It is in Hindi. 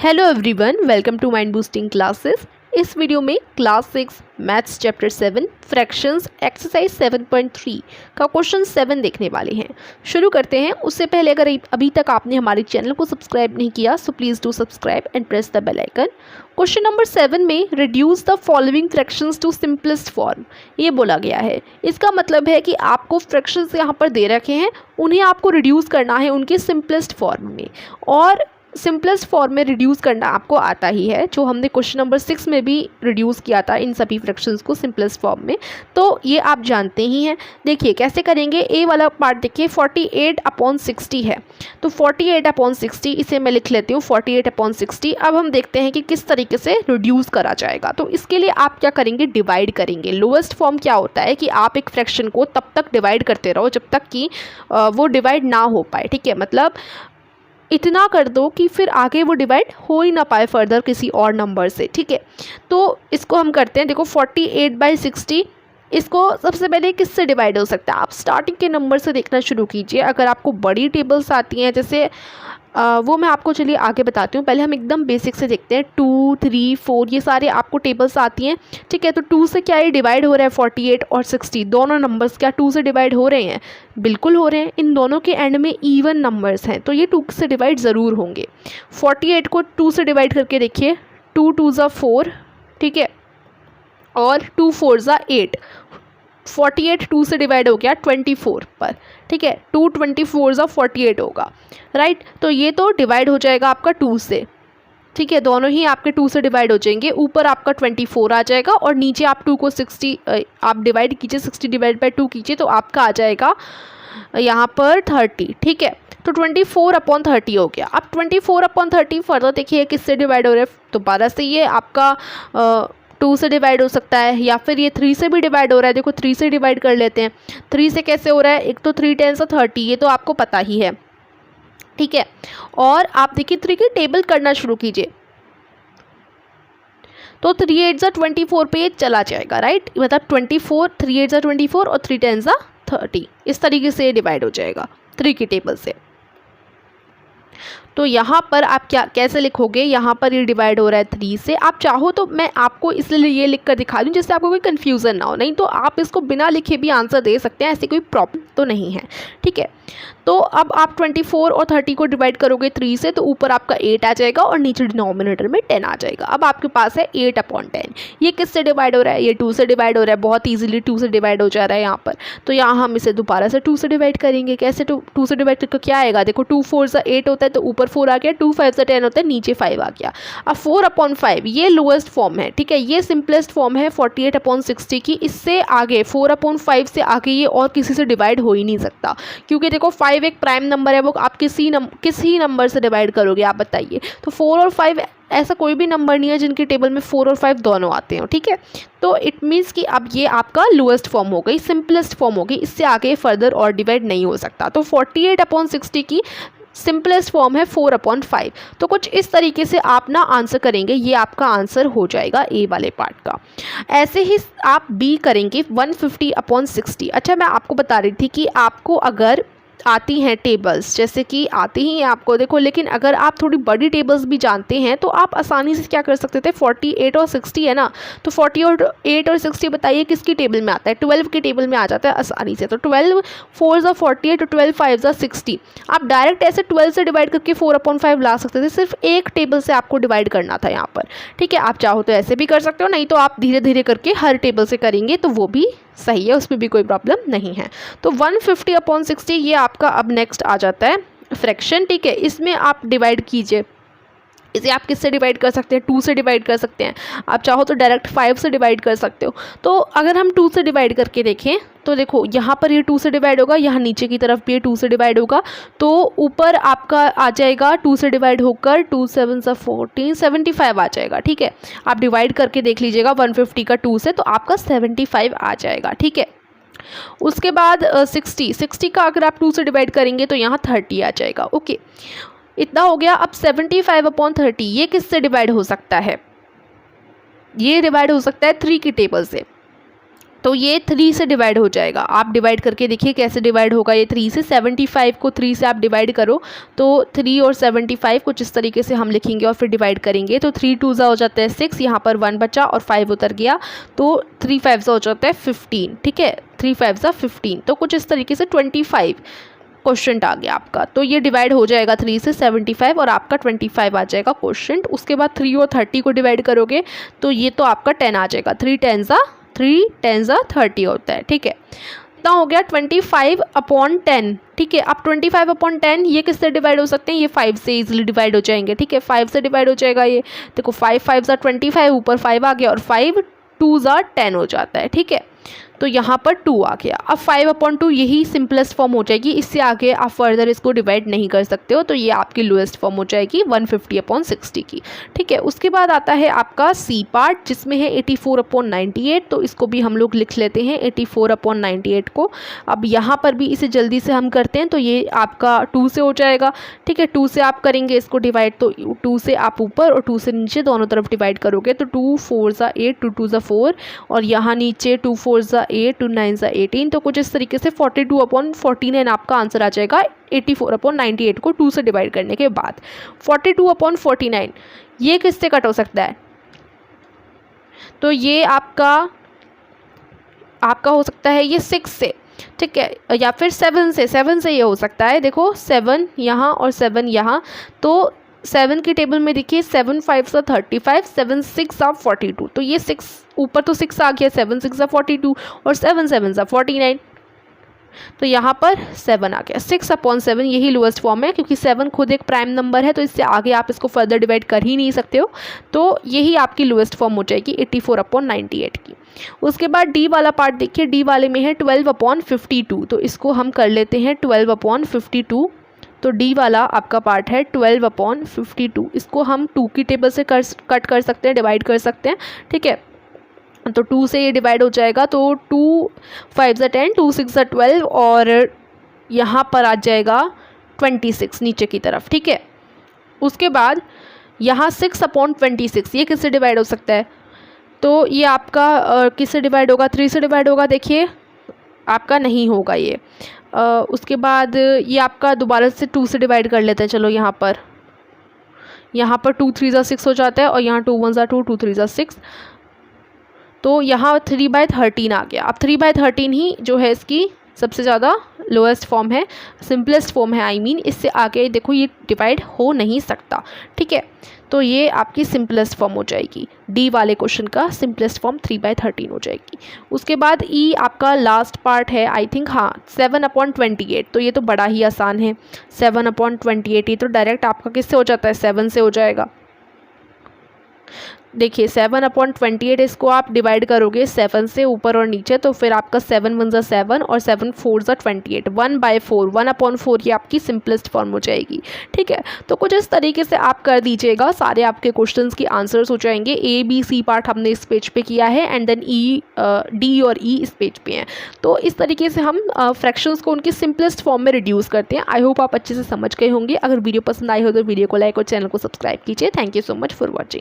Hello everyone, welcome to mind boosting classes. इस वीडियो में class 6 maths chapter 7 fractions exercise 7.3 का क्वेश्चन 7 देखने वाले हैं। शुरू करते हैं। उससे पहले अगर अभी तक आपने हमारे चैनल को सब्सक्राइब नहीं किया so please do subscribe and press the bell icon. Question number 7 में reduce the following fractions to simplest form ये बोला गया है। इसका मतलब है कि आपको फ्रैक्शंस यहाँ पर दे रखे हैं, उन्हें आपको रिड्यूस करना है उनके सिंपलेस्ट फॉर्म में। और सिंपलेस्ट फॉर्म में रिड्यूस करना आपको आता ही है, जो हमने क्वेश्चन नंबर 6 में भी रिड्यूस किया था इन सभी फ्रैक्शंस को सिंपलेस्ट फॉर्म में, तो ये आप जानते ही हैं। देखिए कैसे करेंगे। ए वाला पार्ट देखिए 48/60 है, तो 48/60 इसे मैं लिख लेती हूँ 48/60। अब हम देखते हैं कि किस तरीके से रिड्यूस करा जाएगा। तो इसके लिए आप क्या करेंगे, डिवाइड करेंगे। लोएस्ट फॉर्म क्या होता है कि आप एक फ्रैक्शन को तब तक डिवाइड करते रहो जब तक कि वो डिवाइड ना हो पाए। ठीक है, मतलब इतना कर दो कि फिर आगे वो डिवाइड हो ही ना पाए फर्दर किसी और नंबर से। ठीक है, तो इसको हम करते हैं। देखो 48/60 इसको सबसे पहले किससे डिवाइड हो सकता है, आप स्टार्टिंग के नंबर से देखना शुरू कीजिए। अगर आपको बड़ी टेबल्स आती हैं जैसे वो मैं आपको चलिए आगे बताती हूँ। पहले हम एकदम बेसिक से देखते हैं। 2, 3, 4 ये सारे आपको टेबल्स आती हैं। ठीक है, तो 2 से क्या ये डिवाइड हो रहा है 48 और 60 दोनों नंबर्स क्या 2 से डिवाइड हो रहे हैं? बिल्कुल हो रहे हैं। इन दोनों के एंड में इवन नंबर्स हैं तो ये 2 से डिवाइड ज़रूर होंगे। 48 को 2 से डिवाइड करके देखिए, 2 2 ज़ा 4। ठीक है, और 2 4 ज़ा 8। 48 2 से डिवाइड हो गया 24 पर। ठीक है, 2 24 ज़ा 48 होगा, राइट। तो ये तो डिवाइड हो जाएगा आपका 2 से। ठीक है, दोनों ही आपके 2 से डिवाइड हो जाएंगे। ऊपर आपका 24 आ जाएगा और नीचे आप 2 को 60 आप डिवाइड कीजिए, 60 डिवाइड बाई 2 कीजिए तो आपका आ जाएगा यहाँ पर 30। ठीक है, तो 24/30 हो गया। अब 24/30 फर्दर देखिए किससे डिवाइड हो रहा है, तो 12 से ये आपका 2 से डिवाइड हो सकता है, या फिर ये 3 से भी डिवाइड हो रहा है। देखो 3 से डिवाइड कर लेते हैं। 3 से कैसे हो रहा है, एक तो 3 10 30 ये तो आपको पता ही है। ठीक है, और आप देखिए 3 की टेबल करना शुरू कीजिए तो 3 8 ज़ा 24 पे ये चला जाएगा, राइट। मतलब 24, 3 8 ज़ा 24 और 3 10 ज़ा 30 इस तरीके से डिवाइड हो जाएगा 3 की टेबल से। तो यहाँ पर आप क्या कैसे लिखोगे, यहाँ पर ये डिवाइड हो रहा है 3 से। आप चाहो तो मैं आपको इसलिए ये लिख कर दिखा दूँ जिससे आपको कोई कन्फ्यूज़न ना हो, नहीं तो आप इसको बिना लिखे भी आंसर दे सकते हैं, ऐसी कोई प्रॉब्लम तो नहीं है। ठीक है, तो अब आप 24 और 30 को डिवाइड करोगे 3 से तो ऊपर आपका 8 आ जाएगा और नीचे डिनोमिनेटर में 10 आ जाएगा। अब आपके पास है 8/10। ये किससे डिवाइड हो रहा है, ये 2 से डिवाइड हो रहा है। बहुत ईजिली 2 से डिवाइड हो जा रहा है यहाँ पर। तो यहाँ हम इसे दोबारा से 2 से डिवाइड करेंगे। कैसे 2 से डिवाइड करके क्या आएगा, देखो 2 4 ज़ा 8 होता है तो ऊपर 4 आ गया, 2 5 ज़ा 10 होता है नीचे 5 आ गया। अब 4/5 ये लोएस्ट फॉर्म है। ठीक है, ये सिंपलेस्ट फॉर्म है 48/60 की। इससे आगे 4/5 से आगे ये और किसी से डिवाइड हो ही नहीं सकता, क्योंकि देखो 5 एक प्राइम नंबर है, वो आप किसी नंबर से डिवाइड करोगे, आप बताइए। तो 4 और 5 ऐसा कोई भी नंबर नहीं है जिनकी टेबल में 4 और 5 दोनों आते हैं। ठीक है, तो इट मीन्स कि अब ये आपका लोएस्ट फॉर्म हो गई, सिंपलेस्ट फॉर्म हो गई। इससे आगे फर्दर और डिवाइड नहीं हो सकता। तो 48/60 की सिंपलेस्ट फॉर्म है 4/5। तो कुछ इस तरीके से आप ना आंसर करेंगे, ये आपका आंसर हो जाएगा ए वाले पार्ट का। ऐसे ही आप बी करेंगे 150/60। अच्छा, मैं आपको बता रही थी कि आपको अगर आती हैं टेबल्स, जैसे कि आती ही हैं आपको, देखो, लेकिन अगर आप थोड़ी बड़ी टेबल्स भी जानते हैं तो आप आसानी से क्या कर सकते थे, 48 और 60 है ना, तो 48 और 60 बताइए किसकी टेबल में आता है, 12 की टेबल में आ जाता है आसानी से। तो 12 4 ज़ा 48 और 12 5 ज़ा 60। आप डायरेक्ट ऐसे 12 से डिवाइड करके 4/5 ला सकते थे, सिर्फ एक टेबल से आपको डिवाइड करना था यहाँ पर। ठीक है, आप चाहो तो ऐसे भी कर सकते हो, नहीं तो आप धीरे धीरे करके हर टेबल से करेंगे तो वो भी सही है, उसमें भी कोई प्रॉब्लम नहीं है। तो 150/60 ये आपका अब नेक्स्ट आ जाता है फ्रैक्शन। ठीक है, इसमें आप डिवाइड कीजिए। इसे आप किससे डिवाइड कर सकते हैं, 2 से डिवाइड कर सकते हैं। आप चाहो तो डायरेक्ट 5 से डिवाइड कर सकते हो। तो अगर हम 2 से डिवाइड करके देखें तो देखो यहाँ पर ये 2 से डिवाइड होगा, यहाँ नीचे की तरफ भी ये 2 से डिवाइड होगा। तो ऊपर आपका आ जाएगा 2 से डिवाइड होकर 2 7 ज़ा 14 75 आ जाएगा। ठीक है, आप डिवाइड करके देख लीजिएगा 150 का 2 से तो आपका 75 आ जाएगा। ठीक है, उसके बाद 60 का अगर आप 2 से डिवाइड करेंगे तो यहाँ 30 आ जाएगा। ओके, इतना हो गया। अब 75/30 ये किससे डिवाइड हो सकता है, ये डिवाइड हो सकता है 3 की टेबल से। तो ये 3 से डिवाइड हो जाएगा। आप डिवाइड करके देखिए कैसे डिवाइड होगा ये 3 से। 75 को 3 से आप डिवाइड करो तो 3 और 75 कुछ इस तरीके से हम लिखेंगे और फिर डिवाइड करेंगे। तो 3 2 हो जाता है 6, यहाँ पर 1 बचा और 5 उतर गया, तो 3 5 हो जाता है 15। ठीक है, 3 5 15, तो कुछ इस तरीके से 25 क्वेश्चन आ गया आपका। तो ये डिवाइड हो जाएगा 3 से 75 और आपका 25 आ जाएगा क्वेश्चन। उसके बाद 3 और 30 को डिवाइड करोगे तो ये तो आपका 10 आ जाएगा। 3 10 30 होता है। ठीक है, इतना हो गया 25/10। ठीक है, अब 25/10 ये किससे डिवाइड हो सकते हैं, ये 5 से इजीली डिवाइड हो जाएंगे। ठीक है, 5 से डिवाइड हो जाएगा ये। देखो 5 5 25, ऊपर 5 आ गया और 5 2 10 हो जाता है। ठीक है, तो यहाँ पर 2 आ गया। अब 5/2 यही सिंपलेस्ट फॉर्म हो जाएगी, इससे आगे आप फर्दर इसको डिवाइड नहीं कर सकते हो। तो ये आपकी लोएस्ट फॉर्म हो जाएगी 150/60 की। ठीक है, उसके बाद आता है आपका सी पार्ट जिसमें है 84/98। तो इसको भी हम लोग लिख लेते हैं 84/98 को। अब यहाँ पर भी इसे जल्दी से हम करते हैं, तो ये आपका 2 से हो जाएगा। ठीक है, 2 से आप करेंगे इसको डिवाइड, तो 2 से आप ऊपर और 2 से नीचे दोनों तरफ डिवाइड करोगे तो 2 4 8, 2 2 4 और यहाँ नीचे 2 4 8, 2 9 18। तो कुछ इस तरीके से 42/49 आपका आंसर आ जाएगा 84/98 को 2 से डिवाइड करने के बाद। 42/49 ये किससे कट हो सकता है, तो ये आपका हो सकता है ये 6 से। ठीक है, या फिर 7 से ये हो सकता है। देखो 7 यहाँ और 7 यहाँ, तो 7 की टेबल में देखिए 7 5 35, 7 6 42। तो ये 6 ऊपर तो 6 आ गया, 7 6 42 और 7 7 49। तो यहाँ पर 7 आ गया। 6/7 यही लोएस्ट फॉर्म है, क्योंकि 7 खुद एक प्राइम नंबर है, तो इससे आगे आप इसको फर्दर डिवाइड कर ही नहीं सकते हो। तो यही आपकी लोएस्ट फॉर्म हो जाएगी 84/98 की। उसके बाद डी वाला पार्ट देखिए, डी वाले में है 12/52। तो इसको हम कर लेते हैं 12/52। तो डी वाला आपका पार्ट है 12/52। इसको हम 2 की टेबल से कट कर सकते हैं, डिवाइड कर सकते हैं। ठीक है, तो 2 से ये डिवाइड हो जाएगा, तो 2 5 10, 2 6 12 और यहाँ पर आ जाएगा 26 नीचे की तरफ। ठीक है, उसके बाद यहाँ 6/26 ये किससे डिवाइड हो सकता है, तो ये आपका किससे डिवाइड होगा, 3 से डिवाइड होगा। देखिए आपका नहीं होगा ये। उसके बाद ये आपका दोबारा से 2 से डिवाइड कर लेते हैं। चलो यहाँ पर 2 3 6 हो जाता है और यहाँ 2 1 2, 2 3 6। तो यहाँ 3/13 आ गया। अब 3/13 ही जो है इसकी सबसे ज़्यादा लोएस्ट फॉर्म है, सिंपलेस्ट फॉर्म है आई मीन। इससे आगे देखो ये डिवाइड हो नहीं सकता। ठीक है, तो ये आपकी सिंपलेस्ट फॉर्म हो जाएगी। डी वाले क्वेश्चन का सिंपलेस्ट फॉर्म 3/13 हो जाएगी। उसके बाद ई आपका लास्ट पार्ट है आई थिंक, हाँ 7/28। तो ये तो बड़ा ही आसान है। 7/28 ये तो डायरेक्ट आपका किससे हो जाता है, 7 से हो जाएगा। देखिए 7/28 इसको आप डिवाइड करोगे 7 से ऊपर और नीचे, तो फिर आपका 7 1 7 और 7 4 28, 1/4, 1/4 ये आपकी सिंपलेस्ट फॉर्म हो जाएगी। ठीक है, तो कुछ इस तरीके से आप कर दीजिएगा, सारे आपके क्वेश्चंस की आंसर्स हो जाएंगे। ए बी सी पार्ट हमने इस पेज पे किया है एंड देन ई डी और ई इस पेज पे हैं। तो इस तरीके से हम फ्रैक्शंस को उनकी सिंपलेस्ट फॉर्म में रिड्यूस करते हैं। आई होप आप अच्छे से समझ गए होंगे। अगर वीडियो पसंद आई हो तो वीडियो को लाइक और चैनल को सब्सक्राइब कीजिए। Thank you so much for watching.